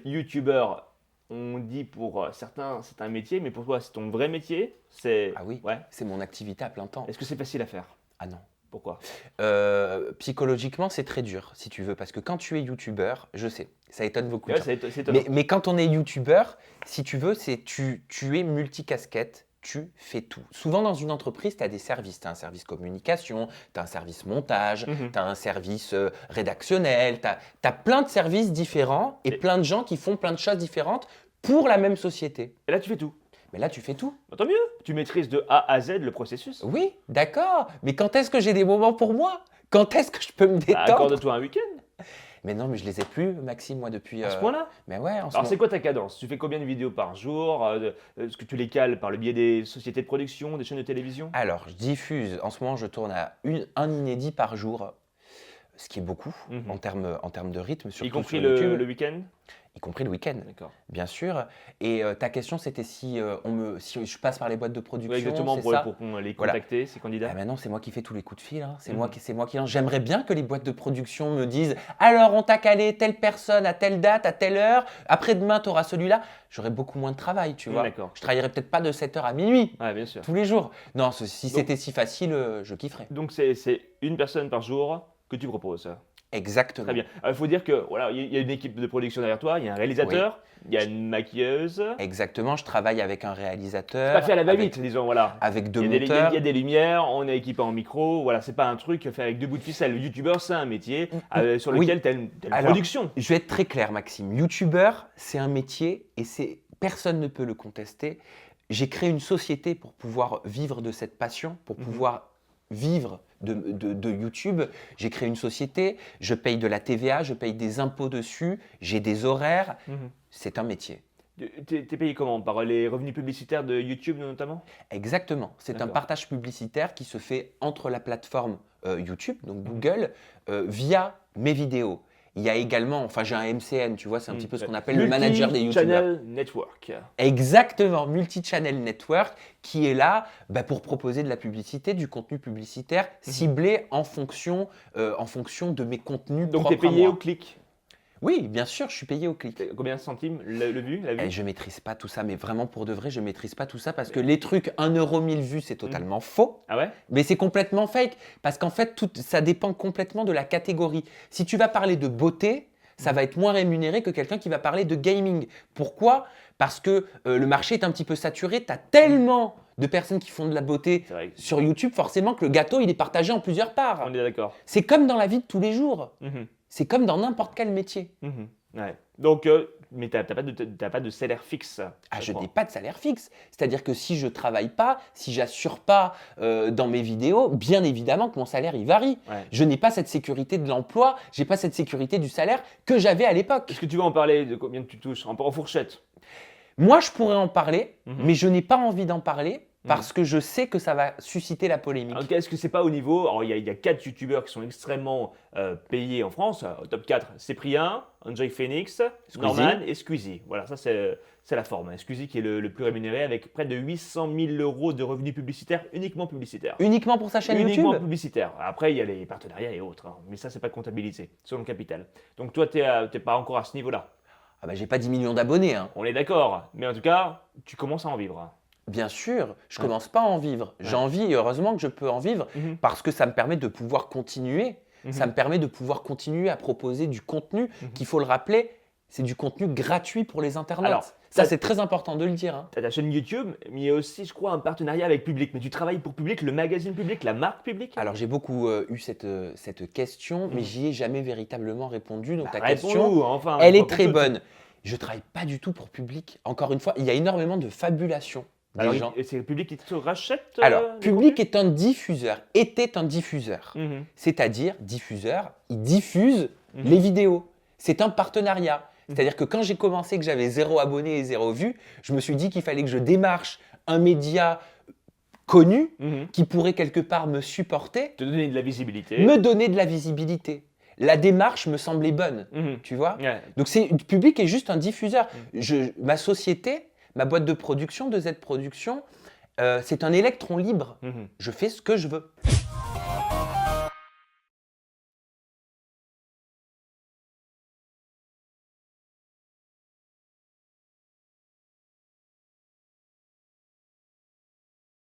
Youtubeur, on dit pour certains, c'est un métier, mais pour toi, c'est ton vrai métier? Ah oui, Ouais. c'est mon activité à plein temps. Est-ce que c'est facile à faire? Ah non. Pourquoi? Psychologiquement, c'est très dur, si tu veux, parce que quand tu es youtubeur, je sais, ça étonne beaucoup de Ouais, gens. c'est étonnant. Mais quand on est youtubeur, si tu veux, tu es multicasquette, tu fais tout. Souvent dans une entreprise, tu as des services. Tu as un service communication, tu as un service montage, Mhm. tu as un service rédactionnel, tu as plein de services différents et Et- plein de gens qui font plein de choses différentes pour la même société. Et là, tu fais tout. Mais là, tu fais tout. Bah, tant mieux, tu maîtrises de A à Z le processus. Oui, d'accord, mais quand est-ce que j'ai des moments pour moi? Quand est-ce que je peux me Bah, détendre? accorde-toi un week-end, Mais non, mais je les ai plus, Maxime, moi, depuis. à ce point-là. Mais ouais, en ce Alors, c'est moment. quoi ta cadence? Tu fais combien de vidéos par jour? Est-ce que tu les cales par le biais des sociétés de production, des chaînes de télévision? Alors, je diffuse, en ce moment, je tourne à un inédit par jour, ce qui est beaucoup Mhm. en termes de rythme, Y surtout compris sur YouTube, le week-end? y compris le week-end, D'accord. bien sûr. Et ta question, c'était si je passe par les boîtes de Ouais, production, exactement, c'est pour, ça? pour qu'on les Voilà. contacter, ces candidats. Ah maintenant, c'est moi qui fais tous les coups de fil. Hein. C'est Mhm. moi qui lance. J'aimerais bien que les boîtes de production me disent alors, on t'a calé telle personne à telle date, à telle heure. Après-demain, tu auras celui-là. J'aurais beaucoup moins de travail, tu vois. D'accord. Je travaillerais peut-être pas de 7h à minuit Ouais, bien sûr. tous les jours. Non, si Donc- c'était si facile, je kifferais. Donc, c'est une personne par jour que tu proposes. Exactement. Très bien. Il faut dire que voilà, il y a une équipe de production derrière toi, il y a un réalisateur, il y a une maquilleuse. Exactement. Je travaille avec un C'est réalisateur. pas fait à la va-vite, disons, voilà. Avec deux Il y a des- monteurs. il y a des lumières, on est équipé en micro, voilà, c'est pas un truc fait avec deux bouts de ficelle. Le youtubeur, c'est un métier sur Oui. lequel tu as une Alors, production. Je vais être très clair, Maxime. YouTubeur, c'est un métier et personne ne peut le contester. J'ai créé une société pour pouvoir vivre de cette passion, pour pouvoir vivre de YouTube. J'ai créé une société, je paye de la TVA, je paye des impôts dessus, j'ai des horaires. Mhm. C'est un métier. T'es payé comment? Par les revenus publicitaires de YouTube notamment? Exactement. C'est un D'accord. partage publicitaire qui se fait entre la plateforme YouTube, donc Google, via mes vidéos. Il y a également, enfin j'ai un MCN, tu vois, c'est un petit peu ce qu'on appelle le manager des YouTubeurs. Multi-channel network. Exactement, multi-channel network qui est là pour proposer de la publicité, du contenu publicitaire ciblé en fonction de mes contenus Donc propres tu es payé à au moi. clic. Oui, bien sûr, je suis payé au clic. Combien de centimes le vu, la vue? Et je maîtrise pas tout ça, mais vraiment pour de vrai, je maîtrise pas tout ça parce que les trucs 1 € 1000 vues, c'est totalement faux. Ah ouais? Mais c'est complètement fake parce qu'en fait, ça dépend complètement de la catégorie. Si tu vas parler de beauté, ça va être moins rémunéré que quelqu'un qui va parler de gaming. Pourquoi? Parce que le marché est un petit peu saturé. Tu as tellement de personnes qui font de la beauté C'est vrai. sur YouTube, forcément que le gâteau, il est partagé en plusieurs parts. On est d'accord. C'est comme dans la vie de tous les jours. Mhm. C'est comme dans n'importe quel métier. Mhm. Ouais. Donc, mais t'as pas de salaire fixe. Ah, je crois. n'ai pas de salaire fixe. C'est-à-dire que si je travaille pas, si j'assure pas dans mes vidéos, bien évidemment que mon salaire il varie. Ouais. Je n'ai pas cette sécurité de l'emploi, j'ai pas cette sécurité du salaire que j'avais à l'époque. Est-ce que tu veux en parler de combien tu touches en fourchette? Moi, je pourrais en parler, Mhm. mais je n'ai pas envie d'en parler parce que je sais que ça va susciter la polémique. En tout cas, est-ce que c'est pas au niveau? Alors, il y a 4 youtubeurs qui sont extrêmement payés en France. Au top 4, Cyprien, Enjoy Phoenix, Norman et Squeezie. Voilà, ça c'est la forme. Squeezie qui est le plus rémunéré avec près de 800 000 € de revenus publicitaires, uniquement publicitaires. Uniquement pour sa chaîne Uniquement YouTube? publicitaire. Après, il y a les partenariats et autres, hein. Mais ça, c'est pas comptabilisé sur le capital. Donc toi, t'es pas encore à ce niveau-là. Ah bah, j'ai pas 10 millions d'abonnés. Hein. On est d'accord. Mais en tout cas, tu commences à en vivre. Bien sûr, je commence pas à en vivre. J'en vis et heureusement que je peux en vivre Mhm. parce que ça me permet de pouvoir continuer. Ça me permet de pouvoir continuer à proposer du contenu qu'il faut le rappeler, c'est du contenu gratuit pour les internautes. Alors, ça c'est très important de le dire. Hein. Tu as ta chaîne YouTube, mais il y a aussi, je crois, un partenariat avec Public. Mais tu travailles pour Public, le magazine Public, la marque Public? Alors j'ai beaucoup eu cette question, mais j'y ai jamais véritablement répondu. Donc ta Réponds-nous, question, enfin, elle pas est pour très toutes. bonne. Je travaille pas du tout pour Public. Encore une fois, il y a énormément de fabulation des Alors, gens. c'est Public qui te rachète Alors, les Public contenus? est un diffuseur, était un diffuseur. Mhm. C'est-à-dire, diffuseur, il diffuse Mhm. les vidéos. C'est un partenariat. C'est-à-dire que quand j'ai commencé, que j'avais 0 abonnés et 0 vues, je me suis dit qu'il fallait que je démarche un média connu Mhm. qui pourrait quelque part me supporter, Te donner de la visibilité. me donner de la visibilité. La démarche me semblait bonne, Mhm. tu vois. Ouais. Donc, Public est juste un diffuseur. Ma société, ma boîte de production, de Z Production, c'est un électron libre. Mhm. Je fais ce que je veux.